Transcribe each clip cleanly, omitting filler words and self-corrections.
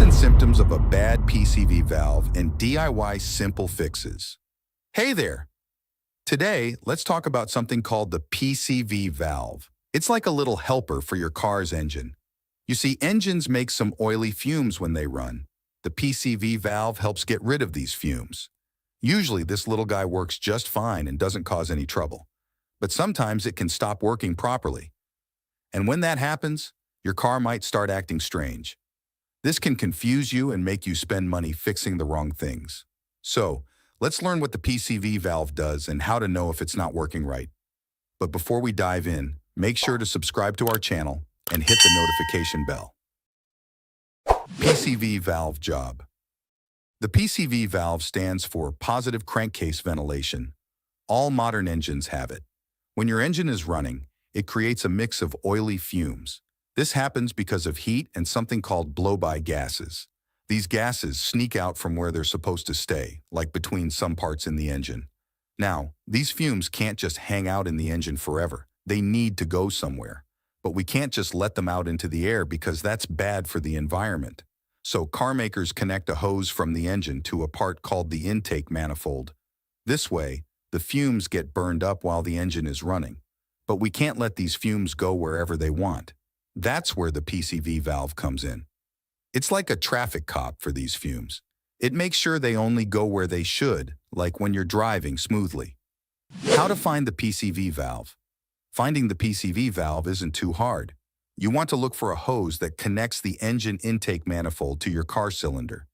and symptoms of a bad PCV valve and DIY simple fixes. Hey there! Today, let's talk about something called the PCV valve. It's like a little helper for your car's engine. You see, engines make some oily fumes when they run. The PCV valve helps get rid of these fumes. Usually, this little guy works just fine and doesn't cause any trouble. But sometimes it can stop working properly. And when that happens, your car might start acting strange. This can confuse you and make you spend money fixing the wrong things. So, let's learn what the PCV valve does and how to know if it's not working right. But before we dive in, make sure to subscribe to our channel and hit the notification bell. PCV valve job. The PCV valve stands for positive crankcase ventilation. All modern engines have it. When your engine is running, it creates a mix of oily fumes. This happens because of heat and something called blow-by gases. These gases sneak out from where they're supposed to stay, like between some parts in the engine. Now, these fumes can't just hang out in the engine forever. They need to go somewhere. But we can't just let them out into the air because that's bad for the environment. So car makers connect a hose from the engine to a part called the intake manifold. This way, the fumes get burned up while the engine is running. But we can't let these fumes go wherever they want. That's where the PCV valve comes in. It's like a traffic cop for these fumes. It makes sure they only go where they should, like when you're driving smoothly. How to find the PCV valve? Finding the PCV valve isn't too hard. You want to look for a hose that connects the engine intake manifold to your car cylinder.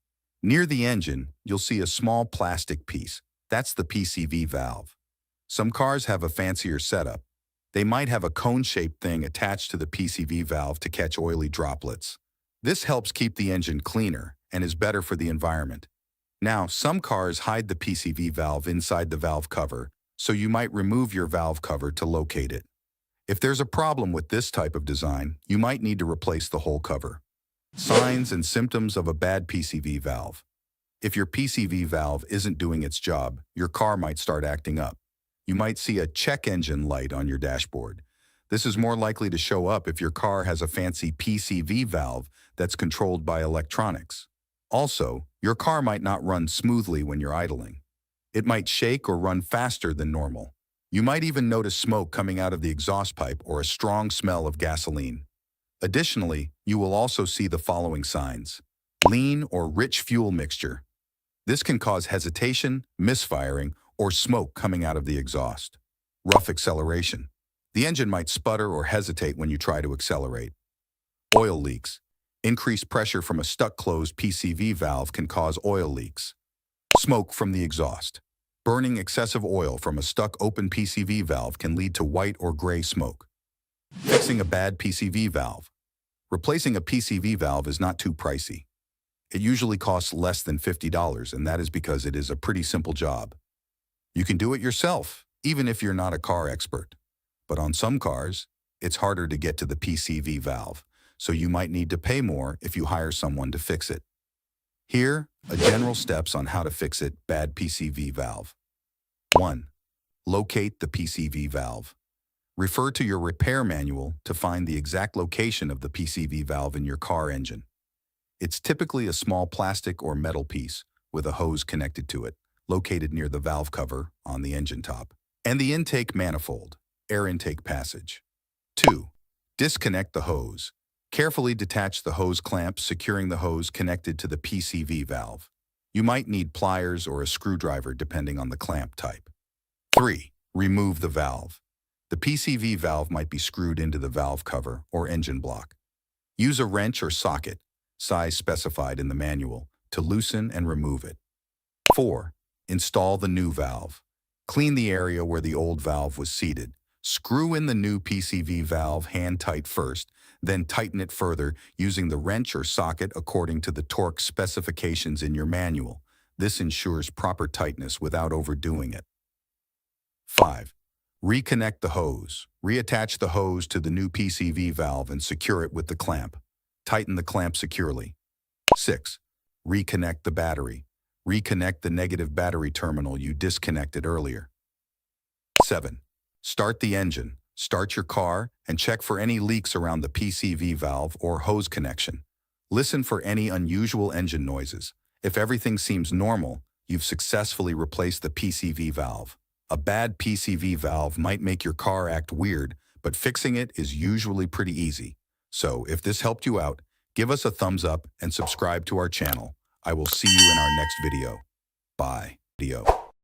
Near the engine, you'll see a small plastic piece. That's the PCV valve. Some cars have a fancier setup. They might have a cone-shaped thing attached to the PCV valve to catch oily droplets. This helps keep the engine cleaner and is better for the environment. Now, some cars hide the PCV valve inside the valve cover, so you might remove your valve cover to locate it. If there's a problem with this type of design, you might need to replace the whole cover. Signs and symptoms of a bad PCV valve. If your PCV valve isn't doing its job, your car might start acting up. You might see a check engine light on your dashboard. This is more likely to show up if your car has a fancy PCV valve that's controlled by electronics. Also, your car might not run smoothly when you're idling. It might shake or run faster than normal. You might even notice smoke coming out of the exhaust pipe or a strong smell of gasoline. Additionally, you will also see the following signs. Lean or rich fuel mixture. This can cause hesitation, misfiring, or smoke coming out of the exhaust. Rough acceleration. The engine might sputter or hesitate when you try to accelerate. Oil leaks. Increased pressure from a stuck-closed PCV valve can cause oil leaks. Smoke from the exhaust. Burning excessive oil from a stuck-open PCV valve can lead to white or gray smoke. Fixing a bad PCV valve. Replacing a PCV valve is not too pricey. It usually costs less than $50, and that is because it is a pretty simple job. You can do it yourself, even if you're not a car expert. But on some cars, it's harder to get to the PCV valve, so you might need to pay more if you hire someone to fix it. Here are general steps on how to fix it, bad PCV valve. 1. Locate the PCV valve. Refer to your repair manual to find the exact location of the PCV valve in your car engine. It's typically a small plastic or metal piece with a hose connected to it, located near the valve cover on the engine top, and the intake manifold, air intake passage. 2. Disconnect the hose. Carefully detach the hose clamp securing the hose connected to the PCV valve. You might need pliers or a screwdriver depending on the clamp type. 3. Remove the valve. The PCV valve might be screwed into the valve cover or engine block. Use a wrench or socket, size specified in the manual, to loosen and remove it. 4. Install the new valve. Clean the area where the old valve was seated. Screw in the new PCV valve hand tight first, then tighten it further using the wrench or socket according to the torque specifications in your manual. This ensures proper tightness without overdoing it. 5. Reconnect the hose. Reattach the hose to the new PCV valve and secure it with the clamp. Tighten the clamp securely. 6. Reconnect the battery. Reconnect the negative battery terminal you disconnected earlier. 7. Start the engine. Start your car and check for any leaks around the PCV valve or hose connection. Listen for any unusual engine noises. If everything seems normal, you've successfully replaced the PCV valve. A bad PCV valve might make your car act weird, but fixing it is usually pretty easy. So if this helped you out, give us a thumbs up and subscribe to our channel. I will see you in our next video. Bye.